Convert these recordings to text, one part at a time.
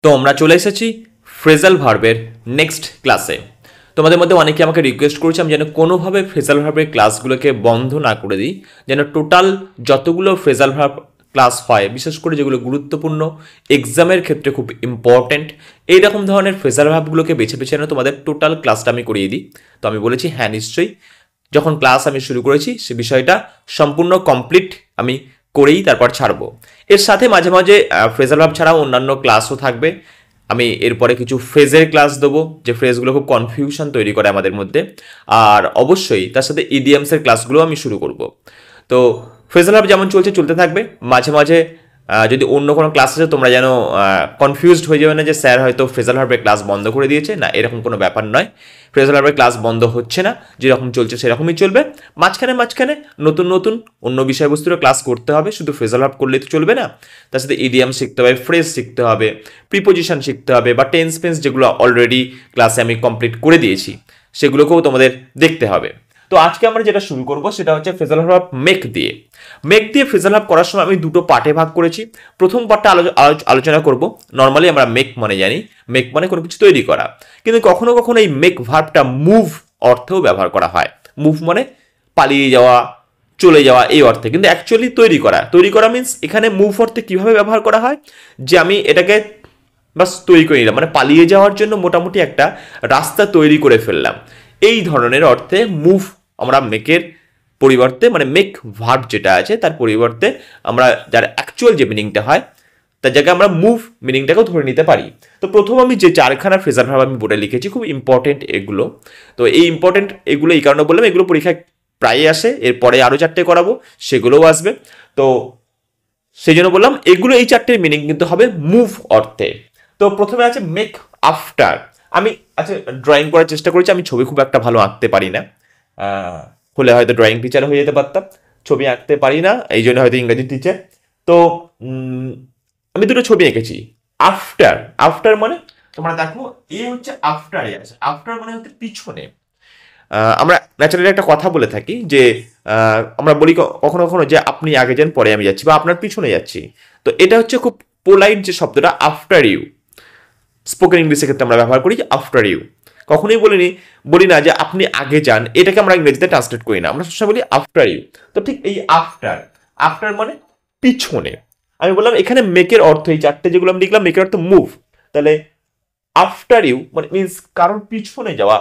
তো আমরা চলে এসেছি ফ্রেজাল ভার্বের নেক্সট ক্লাসে। তোমাদের মধ্যে অনেকে আমাকে রিকোয়েস্ট করেছে আমি যেন কোনোভাবে ফ্রেজাল ভার্বের ক্লাসগুলোকে বন্ধ না করে দিই, যেন টোটাল যতগুলো ফ্রেজাল ভার্ব ক্লাস হয়, বিশেষ করে যেগুলো গুরুত্বপূর্ণ, এক্সামের ক্ষেত্রে খুব ইম্পর্ট্যান্ট, এইরকম ধরনের ফ্রেজাল ভার্বগুলোকে বেছে বেছে যেন তোমাদের টোটাল ক্লাসটা আমি করিয়ে দিই। তো আমি বলেছি হ্যাঁ নিশ্চয়ই, যখন ক্লাস আমি শুরু করেছি সে বিষয়টা সম্পূর্ণ কমপ্লিট আমি করেই তারপর ছাড়বো। এর সাথে মাঝে মাঝে ফ্রেজাল ভার্ব ছাড়াও অন্যান্য ক্লাসও থাকবে। আমি এরপরে কিছু ফ্রেজের ক্লাস দেবো, যে ফ্রেজগুলো খুব কনফিউশন তৈরি করে আমাদের মধ্যে। আর অবশ্যই তার সাথে ইডিয়ামসের ক্লাসগুলো আমি শুরু করব। তো ফ্রেজাল ভার্ব যেমন চলতে থাকবে, মাঝে মাঝে যদি অন্য কোনো ক্লাস আছে তোমরা যেন কনফিউজড হয়ে যাবে না যে স্যার হয়তো ফ্রেজাল ভার্বের ক্লাস বন্ধ করে দিয়েছে, না এরকম কোনো ব্যাপার নয়। ফ্রেজাল ভার্বের ক্লাস বন্ধ হচ্ছে না, যেরকম চলছে সেরকমই চলবে। মাঝখানে নতুন নতুন অন্য বিষয়বস্তুরও ক্লাস করতে হবে, শুধু ফ্রেজাল ভার্ব করলেই তো চলবে না। তার সাথে ইডিয়াম শিখতে হবে, ফ্রেজ শিখতে হবে, প্রিপোজিশন শিখতে হবে, বা টেন্স ফেন্স যেগুলো অলরেডি ক্লাসে আমি কমপ্লিট করে দিয়েছি সেগুলোকেও তোমাদের দেখতে হবে। তো আজকে আমরা যেটা শুরু করব সেটা হচ্ছে ফ্রেজাল ভার্ব মেক দিয়ে। মেক দিয়ে ফ্রেজাল ভার্ব করার সময় আমি দুটো পার্টে ভাগ করেছি। প্রথম পার্টটা আলোচনা করব। নর্মালি আমরা মেক মানে জানি, মেক মানে কোনো কিছু তৈরি করা, কিন্তু কখনো কখনো এই মেক ভার্বটা মুভ অর্থেও ব্যবহার করা হয়। মুভ মানে পালিয়ে যাওয়া, চলে যাওয়া এই অর্থে, কিন্তু অ্যাকচুয়ালি তৈরি করা মিন্স এখানে মুভ অর্থে কিভাবে ব্যবহার করা হয়, যে আমি এটাকে বাস তৈরি করে নিলাম, মানে পালিয়ে যাওয়ার জন্য মোটামুটি একটা রাস্তা তৈরি করে ফেললাম, এই ধরনের অর্থে মুভ আমরা মেকের পরিবর্তে, মানে মেক ভার্ব যেটা আছে তার পরিবর্তে আমরা যার অ্যাকচুয়াল যে মিনিংটা হয় তার জায়গায় আমরা মুভ মিনিংটাকেও ধরে নিতে পারি। তো প্রথম আমি যে চারখানা ফ্রেজাল ভার্ব আমি বোর্ডে লিখেছি, খুব ইম্পর্টেন্ট এগুলো। তো এই ইম্পর্টেন্ট এগুলো এই কারণে বললাম, এগুলো পরীক্ষায় প্রায়ই আসে, এরপরে আরও চারটে করাবো সেগুলোও আসবে। তো সেই জন্য বললাম এগুলো, এই চারটের মিনিং কিন্তু হবে মুভ অর্থে। তো প্রথমে আছে মেক আফটার। আমি আচ্ছা ড্রয়িং করার চেষ্টা করেছি, আমি ছবি খুব একটা ভালো আঁকতে পারি না, হলে হয়তো ড্রয়িং টিচার হয়ে যেতে পারতাম। ছবি আঁকতে পারি না, এই জন্য হয়তো ইংরেজি টিচার। তো আমি দুটো ছবি এঁকেছি। আফটার, আফটার মানে তোমরা দেখো এ হচ্ছে আফটারে আছে, আফটার মানে হচ্ছে পিছনে। আমরা ন্যাচারালি একটা কথা বলে থাকি যে আমরা বলি কখনো কখনো যে আপনি আগে যান পরে আমি যাচ্ছি, বা আপনার পিছনে যাচ্ছি। তো এটা হচ্ছে খুব পোলাইট যে শব্দটা আফটার ইউ, স্পোকেন ইংলিশের ক্ষেত্রে আমরা ব্যবহার করি আফটার ইউ। কখনোই বলি না যে আপনি আগে যান, এটাকে আমরা ইংরেজিতে ট্রান্সলেট করি না, আমরা সবসময় বলি আফটার ইউ। তো ঠিক এই আফটার, আফটার মানে পিছনে। আমি বললাম এখানে মেকের অর্থ, এই চারটে যেগুলো আমি লিখলাম মেকের অর্থ মুভ, তাহলে আফটার ইউ মানে মিনস কারোর পিছনে যাওয়া,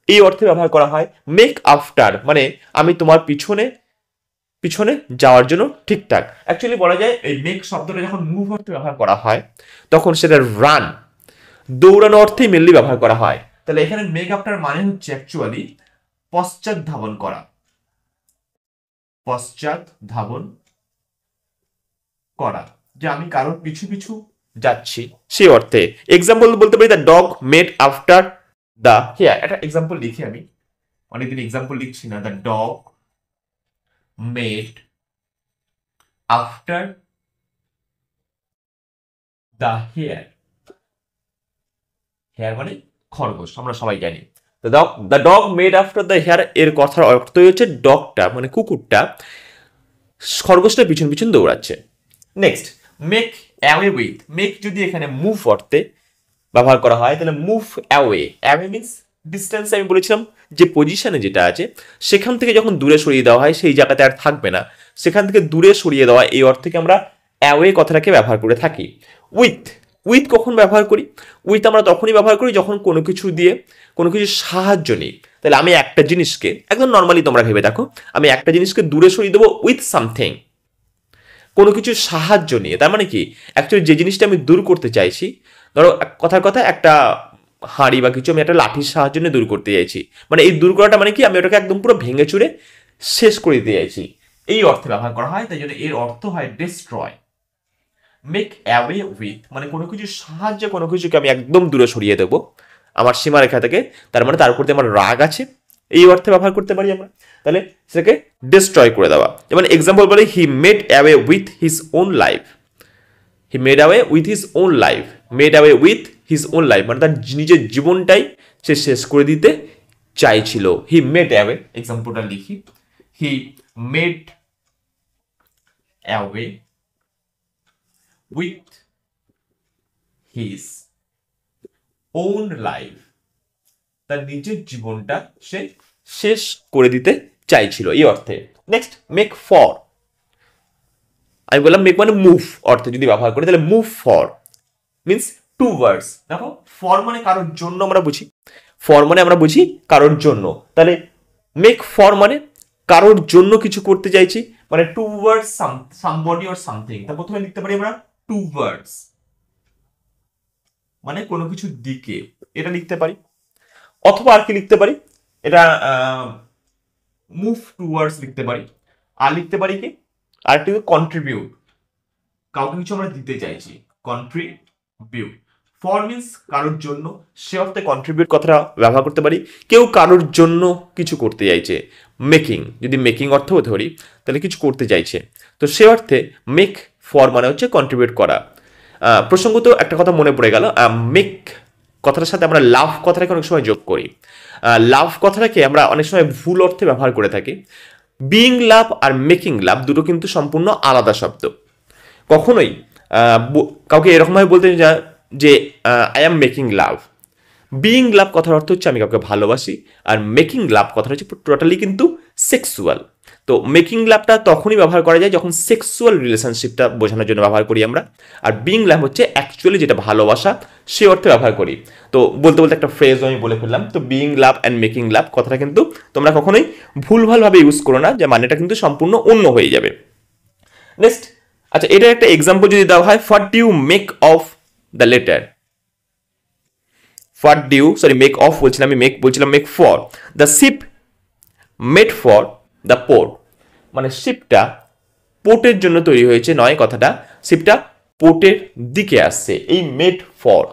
এই অর্থে ব্যবহার করা হয়। মেক আফটার মানে আমি তোমার পিছনে পিছনে যাওয়ার জন্য ঠিকঠাক। অ্যাকচুয়ালি বলা যায় এই মেক শব্দটা যখন মুভ অর্থে ব্যবহার করা হয় তখন সেটা রান, দৌড়ানো অর্থেই মেনলি ব্যবহার করা হয়। তাহলে এখানে মেক আফটার মানে হচ্ছে অ্যাকচুয়ালি পশ্চাৎ ধাবন করা, পশ্চাৎ ধাবন করা, যে আমি কারোর পিছু পিছু যাচ্ছি সেই অর্থে। এক্সাম্পল বলতে পারি the dog made after the hare. একটা এক্সাম্পল লিখি, আমি অনেকদিন এক্সাম্পল লিখছি না। The dog made after the hare. Hare মানে খরগোশ, আমরা সবাই জানি। The dog made after the hare এর কথার অর্থই হচ্ছে ডগটা মানে কুকুরটা খরগোশটা পিছন পিছন দৌড়াচ্ছে। Next make away with. Make যদি এখানে মুভ অর্থে ব্যবহার করা হয় তাহলে move away, away means distance. আমি বলেছিলাম যে পজিশনে যেটা আছে সেখান থেকে যখন দূরে সরিয়ে দেওয়া হয় সেই জায়গাতে আর থাকবে না, সেখান থেকে দূরে সরিয়ে দেওয়া, এই অর্থে আমরা অ্যাওয়ে কথাটাকে ব্যবহার করে থাকি। উইথ, উইথ কখন ব্যবহার করি? উইথ আমরা তখনই ব্যবহার করি যখন কোনো কিছু দিয়ে কোনো কিছু সাহায্য নেই। তাহলে আমি একটা জিনিসকে একদম নর্মালি তোমরা ভেবে দেখো, আমি একটা জিনিসকে দূরে সরিয়ে দেবো উইথ সামথিং, কোনো কিছু সাহায্য নিয়ে। তার মানে কি অ্যাকচুয়ালি যে জিনিসটা আমি দূর করতে চাইছি, ধরো কথার কথা একটা হাঁড়ি বা কিছু আমি একটা লাঠির সাহায্য নিয়ে দূর করতে চাইছি, মানে এই দূর করাটা মানে কি আমি ওটাকে একদম পুরো ভেঙে চুরে শেষ করে দিতে চাইছি, এই অর্থে ব্যবহার করা হয়। তাই জন্য এর অর্থ হয় ডিস্ট্রয়। মেক অ্যাওয়ে উইথ মানে কোনো কিছু সাহায্যে কোনো কিছুকে আমি একদম দূরে সরিয়ে দেবো আমার সীমারেখা থেকে, তার মানে তার উপর দিয়ে আমার রাগ আছে, এই অর্থে ব্যবহার করতে পারি আমরা। তাহলে সেটাকে ডিস্ট্রয় করে দেওয়া। যেমন এক্সাম্পল বলে he made away with his own life. He made away with his own life, made away with his own life মানে তার নিজের জীবনটাই সে শেষ করে দিতে চাইছিল। হি মেড অ্যাওয়ে, এক্সাম্পলটা লিখি, he made away with his own life, তার নিজের জীবনটা সে শেষ করে দিতে চাইছিল এই অর্থে। নেক্সট মেক ফর, আমি বললাম মেক মানে মুভ অর্থে যদি ব্যবহার করি তাহলে মুভ ফর মিনস টুয়ার্ডস। দেখো ফর মানে কারোর জন্য আমরা বুঝি, ফর মানে আমরা বুঝি কারোর জন্য, তাহলে মেক ফর মানে কারোর জন্য কিছু করতে চাইছি, মানে টুয়ার্ডস সামবডি অর সামথিং। তার প্রথমে লিখতে পারি আমরা টুয়ার্ডস, মানে কোনো কিছুর দিকে, এটা লিখতে পারি। অথবা আর কি লিখতে পারি, এটা মুভ টুয়ার্ডস লিখতে পারি। আর লিখতে পারি কি, আরেকটি কন্ট্রিবিউট, কাউকে কিছু আমরা দিতে চাইছি, কন্ট্রিবিউট। ফর মিনস কারোর জন্য, সে অর্থে কন্ট্রিবিউট কথাটা ব্যবহার করতে পারি, কেউ কারোর জন্য কিছু করতে চাইছে। মেকিং, যদি মেকিং অর্থ ধরি তাহলে কিছু করতে চাইছে, তো সে অর্থে মেক ফর মানে হচ্ছে কন্ট্রিবিউট করা। প্রসঙ্গত একটা কথা মনে পড়ে গেল, মেক কথাটার সাথে আমরা লাভ কথাটাকে অনেক সময় যোগ করি। লাভ কথাটাকে আমরা অনেক সময় ভুল অর্থে ব্যবহার করে থাকি। বিইং লাভ আর মেকিং লাভ দুটো কিন্তু সম্পূর্ণ আলাদা শব্দ। কখনোই কাউকে এরকমভাবে বলতে যে I am making love. Being love কথার অর্থ হচ্ছে আমি কাউকে ভালোবাসি, আর মেকিং লাভ কথাটা হচ্ছে টোটালি কিন্তু সেক্সুয়াল। তো মেকিং লাভটা তখনই ব্যবহার করা যায় যখন সেক্সুয়াল রিলেশনশিপটা বোঝানোর জন্য ব্যবহার করি আমরা, আর বিইং লাভ হচ্ছে অ্যাকচুয়ালি যেটা ভালোবাসা সে অর্থে ব্যবহার করি। তো বলতে বলতে একটা ফ্রেজ আমি বলে ফেললাম। তো বিইং লাভ অ্যান্ড মেকিং লাভ কথাটা কিন্তু তোমরা কখনোই ভুলভালভাবে ইউজ করো না, যে মানেটা কিন্তু সম্পূর্ণ অন্য হয়ে যাবে। নেক্সট, আচ্ছা এটার একটা এক্সাম্পল যদি দেওয়া হয়, what do you make of the letter. What do you, sorry make of বলছিলাম আমি, মেক বলছিলাম make for. The ship made for the port, মানে শিপটা পোর্টের জন্য তৈরি হয়েছে নয়, কথাটা শিপটা পোর্টের দিকে আসছে। এই মেড ফর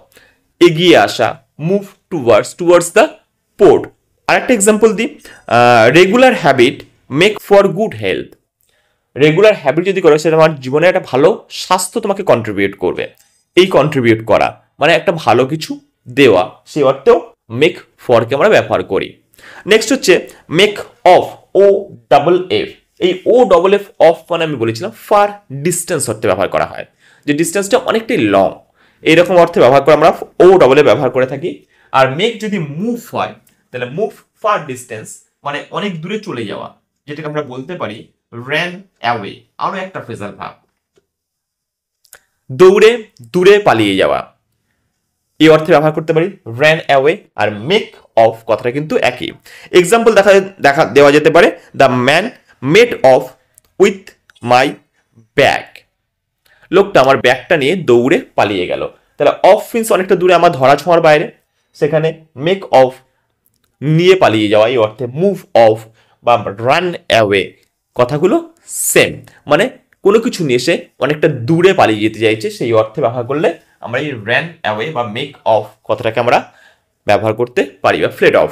এগিয়ে আসা, মুভ টুয়ার্ডস দ্য পোর্ট। আরেকটা এক্সাম্পল দিই, regular habit make for good health. Regular habit যদি করো সেটা আমার জীবনে একটা ভালো স্বাস্থ্য তোমাকে কন্ট্রিবিউট করবে। এই কন্ট্রিবিউট করা মানে একটা ভালো কিছু দেওয়া, সেই অর্থেও মেক ফরকে আমরা ব্যবহার করি। নেক্সট হচ্ছে make off, O double F. এই ও ডবল এফ অফ মানে আমি বলেছিলাম ফার ডিস্টেন্স অর্থে ব্যবহার করা হয়, যে ডিস্টেন্সটা অনেকটাই লং, এইরকম অর্থে ব্যবহার করে আমরা ও ডবল এফ ব্যবহার করে থাকি। আর মেক যদি মুভ হয় তাহলে মুভ ফার ডিস্টেন্স মানে অনেক দূরে চলে যাওয়া, যেটাকে আমরা বলতে পারি ran away। আরো একটা ফ্রেজাল ভার্ব, দৌড়ে দূরে পালিয়ে যাওয়া, এই অর্থে ব্যবহার করতে পারি ran away। আর মেক অফ কথাটা কিন্তু একই। এক্সাম্পল দেওয়া যেতে পারে, the man made off with my bag. লোকটা আমার ব্যাগটা নিয়ে দৌড়ে পালিয়ে গেল। তাহলে অফ মিন্স অনেকটা দূরে, আমার ধরা ছোঁয়ার বাইরে, সেখানে মেক অফ নিয়ে পালিয়ে যাওয়া, এই অর্থে মুভ অফ বা রান অ্যাওয়ে কথাগুলো সেম, মানে কোনো কিছু নিয়ে সে অনেকটা দূরে পালিয়ে যেতে চাইছে, সেই অর্থে ব্যবহার করলে আমরা এই র্যান অ্যাওয়ে বা মেক অফ কথাটাকে আমরা ব্যবহার করতে পারি, বা ফ্লেড অফ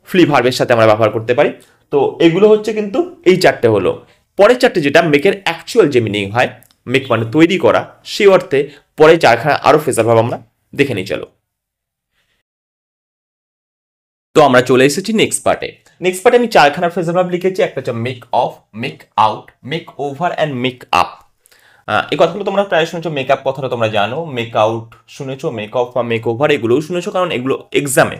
ফ্লি ভার্বের সাথে আমরা ব্যবহার করতে পারি। তো এগুলো হচ্ছে কিন্তু এই চারটে হলো। পরের চারটে যেটা মেকের অ্যাকচুয়াল যে মিনিং হয়, মেক মানে তৈরি করা, সেই অর্থে পরে চারখানা আরো ফ্রেজাল ভার্ব আমরা দেখে নিই চলো। তো আমরা চলে এসেছি নেক্সট পার্টে। নেক্সট পার্টে আমি চারখানা ফ্রেজাল ভার্ব লিখেছি, একটা হচ্ছে make of, make out, make over and make up. এই কথাগুলো তোমরা প্রায় শুনেছো, মেক আপ কথাটা তোমরা জানো, মেক আউট শুনেছো, মেক অফ বা মেক ওভার এগুলোও শুনেছো, কারণ এগুলো এক্সামে,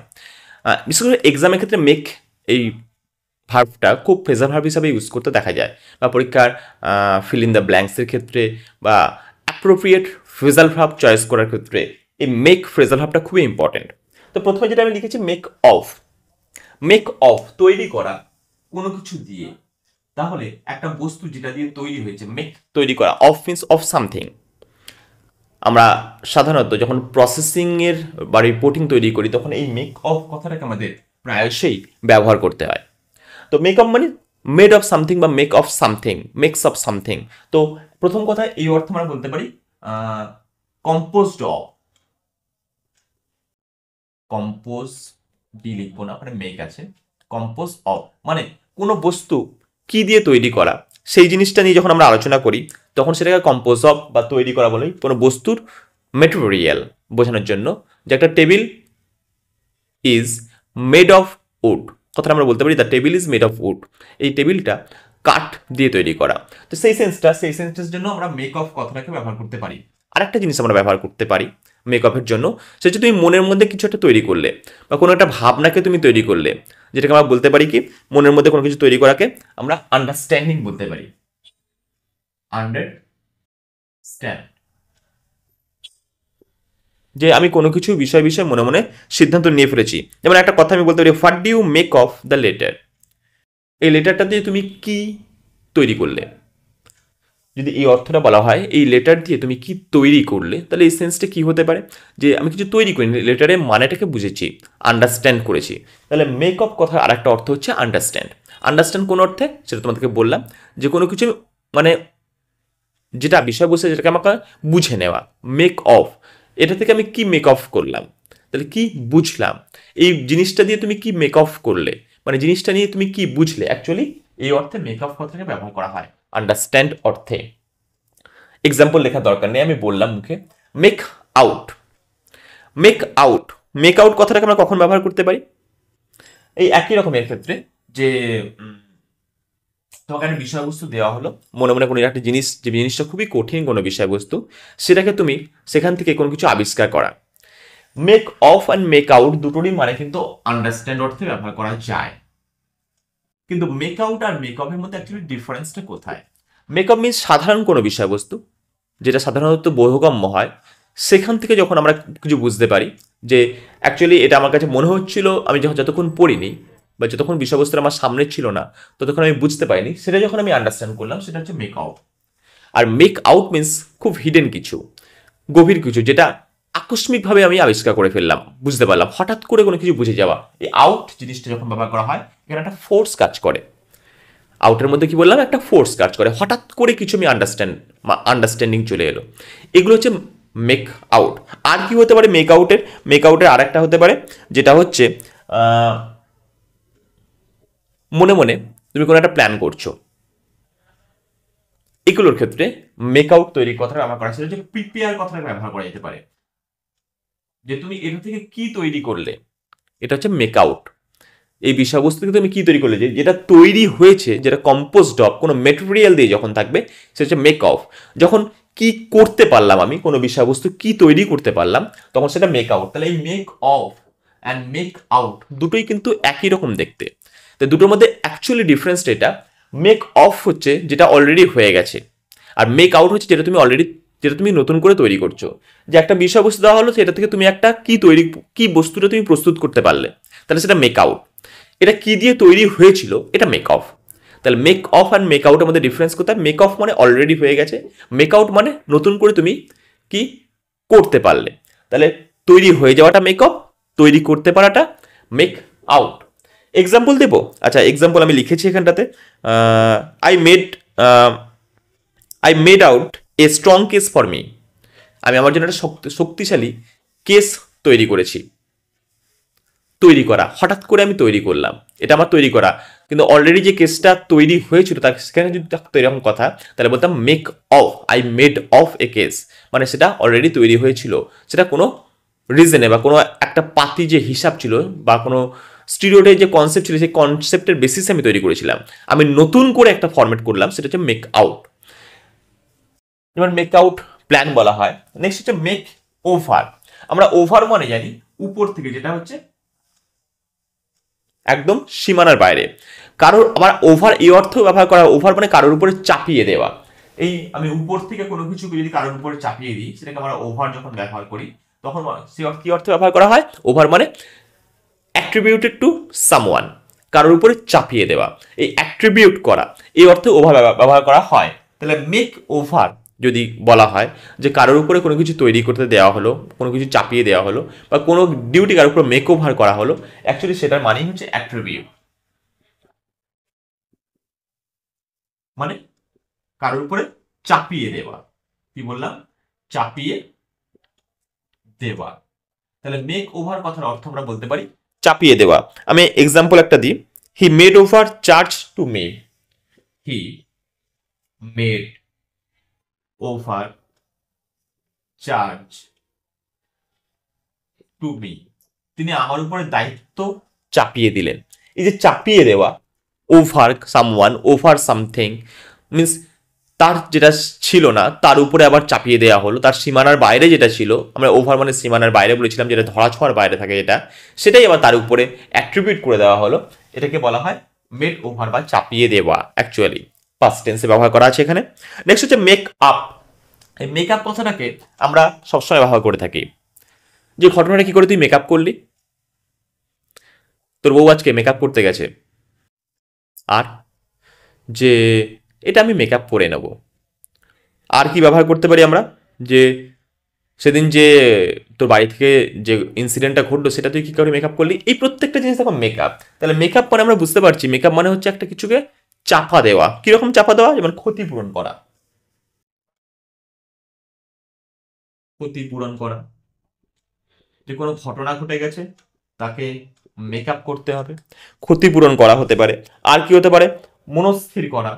বিশেষ করে এক্সামের ক্ষেত্রে মেক এই ভার্বটা খুব ফ্রেজাল ভার্ব হিসাবে ইউজ করতে দেখা যায়, বা পরীক্ষার ফিল ইন দ্য ব্ল্যাঙ্কসের ক্ষেত্রে বা অ্যাপ্রোপ্রিয়েট ফ্রেজাল ভার্ব চয়েস করার ক্ষেত্রে এই মেক ফ্রেজাল ভার্বটা খুবই ইম্পর্টেন্ট। তো প্রথমে যেটা আমি লিখেছি মেক অফ। মেক অফ তৈরি করা কোনো কিছু দিয়ে, তাহলে একটা বস্তু যেটা দিয়ে তৈরি হয়েছে, মেক তৈরি করা, অফ মিন্স অফ সামথিং। আমরা সাধারণত যখন প্রসেসিং এর বা রিপোর্টিং তৈরি করি তখন এই মেক অফ কথাটাকে আমাদের প্রায়শই ব্যবহার করতে হয়। তো মেক অফ মানে মেড অফ সামথিং বা make off something, makes off something. তো প্রথম কথা এই অর্থে আমরা বলতে পারি কম্পোজড অফ, কম্পোজ ডি লিখবো না, ওখানে মেক আছে, কম্পোজ অফ মানে কোনো বস্তু কি দিয়ে তৈরি করা, সেই জিনিসটা নিয়ে যখন আমরা আলোচনা করি তখন সেটাকে কম্পোজ অফ বা তৈরি করা বলে। কোনো বস্তুর মেটেরিয়াল বোঝানোর জন্য, যে একটা table is made of wood, কথাটা আমরা বলতে পারি the table is made of wood, এই টেবিলটা কাঠ দিয়ে তৈরি করা। তো সেই সেন্সটার জন্য আমরা মেক অফ কথাটাকে ব্যবহার করতে পারি। আরেকটা জিনিস আমরা ব্যবহার করতে পারি, মেক অফের জন্য, সেটা হচ্ছে তুমি মনের মধ্যে কিছু একটা তৈরি করলে বা কোনো একটা ভাবনাকে তুমি তৈরি করলে, যেটাকে আমরা বলতে পারি কি, মনের মধ্যে কোনো কিছু তৈরি করাকে আমরা আন্ডারস্ট্যান্ডিং বলতে পারি। আন্ডারস্ট্যান্ড, যে আমি কোনো কিছু বিষয় মনে মনে সিদ্ধান্ত নিয়ে ফেলেছি। যেমন একটা কথা আমি বলতে পারি, what do you make of the letter. এই লেটারটা দিয়ে তুমি কি তৈরি করলে। যদি এই অর্থটা বলা হয় এই লেটার দিয়ে তুমি কি তৈরি করলে, তাহলে এই সেন্সটা কি হতে পারে, যে আমি কিছু তৈরি করিনি, লেটারের মানেটাকে বুঝেছি, আন্ডারস্ট্যান্ড করেছি। তাহলে মেক অফ কথার আরেকটা অর্থ হচ্ছে আন্ডারস্ট্যান্ড। আন্ডারস্ট্যান্ড কোন অর্থে, সেটা তোমাদেরকে বললাম, যে কোনো কিছু মানে যেটা বিষয়বস্তু যেটাকে আমাকে বুঝে নেওয়া। মেক অফ, এটা থেকে আমি কি মেক অফ করলাম, তাহলে কি বুঝলাম, এই জিনিসটা দিয়ে তুমি কি মেক অফ করলে, মানে জিনিসটা নিয়ে তুমি কি বুঝলে, অ্যাকচুয়ালি এই অর্থে মেক অফ কথাটাকে ব্যবহার করা হয় আন্ডারস্ট্যান্ড অর্থে। এক্সাম্পল লেখার দরকার নেই, আমি বললাম মুখে, make out. Make out, make out কথাটাকে আমরা কখন ব্যবহার করতে পারি, এই একই রকমের ক্ষেত্রে, যে তোমাকে একটা বিষয়বস্তু দেওয়া হলো, মনে মনে কোনো একটা জিনিস, যে জিনিসটা খুবই কঠিন কোনো বিষয়বস্তু, সেটাকে তুমি সেখান থেকে কোনো কিছু আবিষ্কার করা। Make of and make out দুটোরই মানে কিন্তু আন্ডারস্ট্যান্ড অর্থে ব্যবহার করা যায়, কিন্তু মেক আউট আর মেক অফের মধ্যে অ্যাকচুয়ালি ডিফারেন্সটা কোথায়। মেক অফ মিনস সাধারণ কোনো বিষয়বস্তু যেটা সাধারণত বোধগম্য হয়, সেখান থেকে যখন আমরা কিছু বুঝতে পারি যে অ্যাকচুয়ালি এটা আমার কাছে মনে হচ্ছিল, আমি যতক্ষণ পড়িনি বা যতক্ষণ বিষয়বস্তুটা আমার সামনে ছিল না ততক্ষণ আমি বুঝতে পারিনি, সেটা যখন আমি আন্ডারস্ট্যান্ড করলাম, সেটা হচ্ছে মেক আউট। আর মেক আউট মিনস খুব হিডেন কিছু, গভীর কিছু, যেটা আকস্মিকভাবে আমি আবিষ্কার করে ফেললাম, বুঝতে পারলাম, হঠাৎ করে কোনো কিছু বুঝে যাওয়া। এই আউট জিনিসটা যখন ব্যবহার করা হয়, এখানে একটা ফোর্স কাজ করে। আউটের মধ্যে কি বললাম, একটা ফোর্স কাজ করে, হঠাৎ করে কিছু আমি আন্ডারস্ট্যান্ডিং চলে এলো, এগুলো হচ্ছে মেক আউট। আর কি হতে পারে মেক আউটের আর একটা হতে পারে, যেটা হচ্ছে মনে মনে তুমি কোনো একটা প্ল্যান করছো, এগুলোর ক্ষেত্রে মেক আউট তৈরির কথাটা আমার করা, সেটা হচ্ছে প্রিপেয়ার কথাটা ব্যবহার করা যেতে পারে, যে তুমি এটা থেকে কি তৈরি করলে, এটা হচ্ছে মেক আউট। এই বিষয়বস্তু থেকে তুমি কি তৈরি করলে, যেটা তৈরি হয়েছে, যেটা কম্পোজড অফ কোনো মেটেরিয়াল দিয়ে যখন থাকবে, সেটা হচ্ছে মেক অফ। যখন কি করতে পারলাম, আমি কোনো বিষয়বস্তু কি তৈরি করতে পারলাম, তখন সেটা মেক আউট। তাহলে এই make of and make out দুটোই কিন্তু একই রকম দেখতে, তো দুটোর মধ্যে অ্যাকচুয়ালি ডিফারেন্সটা এটা, মেক অফ হচ্ছে যেটা অলরেডি হয়ে গেছে, আর মেক আউট হচ্ছে যেটা তুমি নতুন করে তৈরি করছো। যে একটা বিষয়বস্তু দেওয়া হলো, সেটা থেকে তুমি একটা কি বস্তুটা তুমি প্রস্তুত করতে পারলে, তাহলে সেটা মেক আউট। এটা কি দিয়ে তৈরি হয়েছিল, এটা মেক অফ। তাহলে মেক অফ অ্যান্ড মেক আউটের মধ্যে ডিফারেন্স কোথায়, মেক অফ মানে অলরেডি হয়ে গেছে, মেক আউট মানে নতুন করে তুমি কি করতে পারলে। তাহলে তৈরি হয়ে যাওয়াটা মেক অফ, তৈরি করতে পারাটা মেক আউট। এক্সাম্পল দেবো, আচ্ছা এক্সাম্পল আমি লিখেছি এখানটাতে, I made out a strong case for me. আমি আমার জন্য একটা শক্তিশালী কেস তৈরি করেছি। তৈরি করা, হঠাৎ করে আমি তৈরি করলাম, এটা আমার তৈরি করা, কিন্তু অলরেডি যে কেসটা তৈরি হয়েছিল তার সেখানে যদি থাকতো এরকম কথা, তাহলে বলতাম make of, I made of A case, মানে সেটা অলরেডি তৈরি হয়েছিল, সেটা কোনো রিজনে বা কোনো একটা পাতি যে হিসাব ছিল বা কোনো স্টিরিওটাইপ যে কনসেপ্ট ছিল, সেই কনসেপ্টের বেসিসে আমি তৈরি করেছিলাম, আমি নতুন করে একটা ফরম্যাট করলাম, সেটা হচ্ছে মেক আউট। যেমন মেক আউট প্ল্যান বলা হয়। নেক্সট হচ্ছে মেক ওভার। আমরা ওভার মানে জানি উপর থেকে, যেটা হচ্ছে একদম সীমানার বাইরে। কারোর আবার ওভার এই অর্থ ব্যবহার করা, ওভার মানে কারোর উপরে চাপিয়ে দেওয়া। এই আমি উপর থেকে কোনো কিছুকে যদি কারোর উপরে চাপিয়ে দিই, সেটাকে আমরা ওভার যখন ব্যবহার করি, তখন সে কি অর্থে ব্যবহার করা হয়, ওভার মানে অ্যাট্রিবিউটেড টু সামওয়ান, কারোর উপরে চাপিয়ে দেওয়া, এই অ্যাট্রিবিউট করা, এই অর্থে ওভার ব্যবহার করা হয়। তাহলে মেক ওভার যদি বলা হয় যে কারোর উপরে কোনো কিছু তৈরি করতে দেওয়া হলো, কোনো কিছু চাপিয়ে দেওয়া হলো, বা কোনো ডিউটি কারোর উপর মেক ওভার করা হলো, অ্যাকচুয়ালি সেটার মানেই হচ্ছে অ্যাট্রিবিউট, মানে কারোর উপরে চাপিয়ে দেওয়া। কি বললাম, চাপিয়ে দেওয়া। তাহলে মেক ওভার কথার অর্থ আমরা বলতে পারি চাপিয়ে দেওয়া। আমি এক্সাম্পল একটা দিই, he made over charge to me. He made over charge to me, তিনি আমার উপরে দায়িত্ব চাপিয়ে দিলেন। এই যে চাপিয়ে দেওয়া, over someone, over something means তার যেটা ছিল না তার উপরে আবার চাপিয়ে দেওয়া হলো, তার সীমানার বাইরে যেটা ছিল, আমরা ওভার মানে সীমানার বাইরে বলেছিলাম, যেটা ধরাছোঁয়ার বাইরে থাকে যেটা, সেটাই আবার তার উপরে অ্যাট্রিবিউট করে দেওয়া হলো। এটাকে বলা হয় মেড ওভার বা চাপিয়ে দেওয়া, অ্যাকচুয়ালি পাস্ট টেন্সে ব্যবহার করা আছে এখানে। নেক্সট হচ্ছে মেক আপ। এই মেক আপ কথাটাকে আমরা সবসময় ব্যবহার করে থাকি। যে ঘটনাটা কি করে তুই মেকআপ করলি, তোর বউ আজকে মেকআপ করতে গেছে, আর যে এটা আমি মেকআপ করে নেব। আর কি ব্যবহার করতে পারি আমরা, যে সেদিন যে তোর বাড়ি থেকে যে ইনসিডেন্টটা ঘটলো সেটা তুই কি করে মেকআপ করলি। এই প্রত্যেকটা জিনিস দেখো মেকআপ। তাহলে মেকআপ মানে আমরা বুঝতে পারছি মেকআপ মানে হচ্ছে একটা কিছুকে চাপা দেওয়া। কিরকম চাপা দেওয়া, যেমন ক্ষতিপূরণ করা, ক্ষতিপূরণ করা, যে কোনো ঘটনা ঘটে গেছে তাকে মেকআপ করতে হবে, ক্ষতিপূরণ করা হতে পারে। আর কি হতে পারে, মনস্থির করা,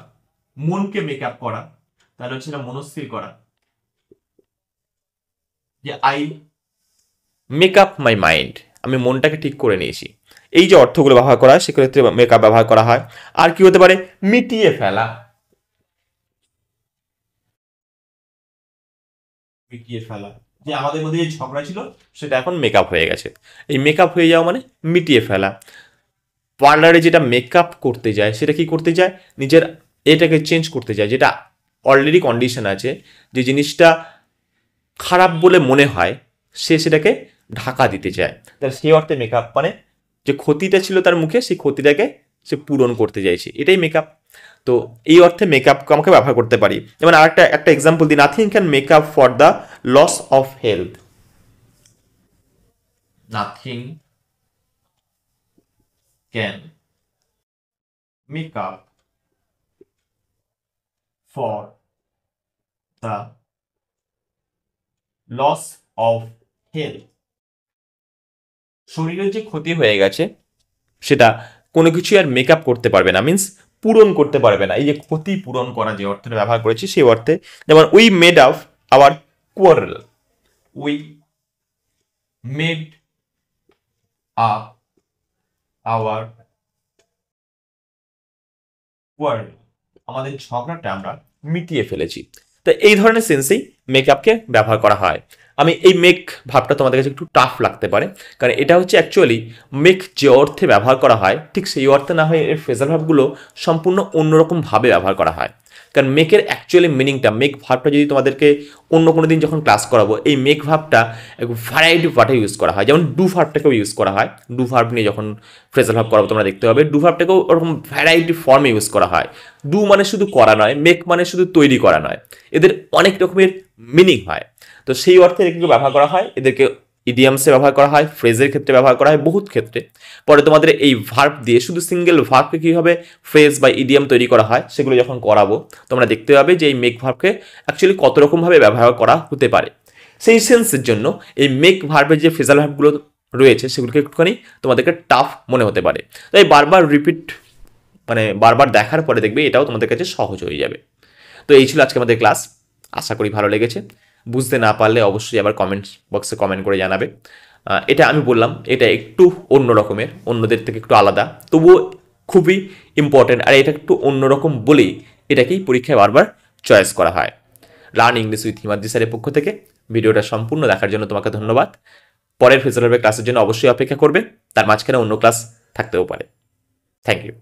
মনকে মেকআপ করা, তাহলে হচ্ছে এটা মনস্থির করা, যে আই মেকআপ মাই মাইন্ড, আমি মনটাকে ঠিক করে নিয়েছি। এই যে অর্থগুলো ব্যবহার করা হয় সেক্ষেত্রে মেকআপ ব্যবহার করা হয়। আর কি হতে পারে, মিটিয়ে ফেলা, মিটিয়ে ফেলা, যে আমাদের মধ্যে যে ঝগড়া ছিল সেটা এখন মেকআপ হয়ে গেছে। এই মেকআপ হয়ে যাওয়া মানে মিটিয়ে ফেলা। পার্লারে যেটা মেকআপ করতে যায় সেটা কি করতে যায়, নিজের এটাকে চেঞ্জ করতে যায়, যেটা অলরেডি কন্ডিশন আছে, যে জিনিসটা খারাপ বলে মনে হয় সে সেটাকে ঢাকা দিতে চায়। তাহলে সেই অর্থে মেকআপ মানে যে ক্ষতিটা ছিল তার মুখে সেই ক্ষতিটাকে সে পূরণ করতে চাইছে, এটাই মেকআপ। তো এই অর্থে মেকআপকে আমাকে ব্যবহার করতে পারি। যেমন আর একটা এক্সাম্পল দিই, nothing can make up for the loss of health. Nothing can make up for the loss of health. শরীরের যে ক্ষতি হয়ে গেছে সেটা কোনো কিছু আর মেকআপ করতে পারবে না, মিন্স পূরণ করতে পারবে না। এই যে ক্ষতি পূরণ করা যে অর্থটা ব্যবহার করেছি সেই অর্থে, যেমন we made up our quarrel, we made up our quarrel, আমাদের ঝগড়াটা আমরা মিটিয়ে ফেলেছি। তো এই ধরনের সেন্সেই মেকআপকে ব্যবহার করা হয়। আমি এই মেক ভাবটা তোমাদের কাছে একটু টাফ লাগতে পারে, কারণ এটা হচ্ছে অ্যাকচুয়ালি মেক যে অর্থে ব্যবহার করা হয় ঠিক সেই অর্থে না হয়ে এর ফ্রেজাল ভাবগুলো সম্পূর্ণ অন্যরকমভাবে ব্যবহার করা হয়। কারণ মেকের অ্যাকচুয়ালি মিনিংটা, মেক ভাবটা যদি তোমাদেরকে অন্য কোনো দিন যখন ক্লাস করাবো, এই মেক ভাবটা ভ্যারাইটি পার্টে ইউজ করা হয়। যেমন ডু ভাবটাকেও ইউজ করা হয়, ডু ভার্ব নিয়ে যখন ফ্রেজাল ভাব করাবো তোমরা দেখতে হবে, ডু ভাবটাকেও ওরকম ভ্যারাইটি ফর্মে ইউজ করা হয়। ডু মানে শুধু করা নয়, মেক মানে শুধু তৈরি করা নয়, এদের অনেক রকমের মিনিং হয়। তো সেই অর্থে এগুলো ব্যবহার করা হয়, এদেরকে ইডিয়ামসে ব্যবহার করা হয়, ফ্রেজের ক্ষেত্রে ব্যবহার করা হয়, বহুত ক্ষেত্রে। পরে তোমাদের এই ভার্ব দিয়ে শুধু সিঙ্গেল ভার্বকে কীভাবে ফ্রেজ বা ইডিয়াম তৈরি করা হয় সেগুলো যখন করাবো তোমরা দেখতে পাবে যে এই মেক ভার্বকে অ্যাকচুয়ালি কত রকমভাবে ব্যবহার করা হতে পারে। সেই সেন্সের জন্য এই মেক ভার্বের যে ফ্রেজাল ভার্বগুলো রয়েছে সেগুলোকে একটুখানি তোমাদেরকে টাফ মনে হতে পারে। তাই বারবার রিপিট মানে বারবার দেখার পরে দেখবে এটাও তোমাদের কাছে সহজ হয়ে যাবে। তো এই ছিল আজকে আমাদের ক্লাস, আশা করি ভালো লেগেছে। বুঝতে না পারলে অবশ্যই আবার কমেন্ট বক্সে কমেন্ট করে জানাবে। এটা আমি বললাম এটা একটু অন্য রকমের, অন্যদের থেকে একটু আলাদা, তবুও খুবই ইম্পর্টেন্ট। আর এটা একটু অন্যরকম বলেই এটাকেই পরীক্ষায় বারবার চয়েস করা হয়। লার্ন ইংলিশ উইথ হিমাদ্রি স্যারের পক্ষ থেকে ভিডিওটা সম্পূর্ণ দেখার জন্য তোমাকে ধন্যবাদ। পরের ফেজার ক্লাসের জন্য অবশ্যই অপেক্ষা করবে, তার মাঝখানে অন্য ক্লাস থাকতেও পারে। Thank you.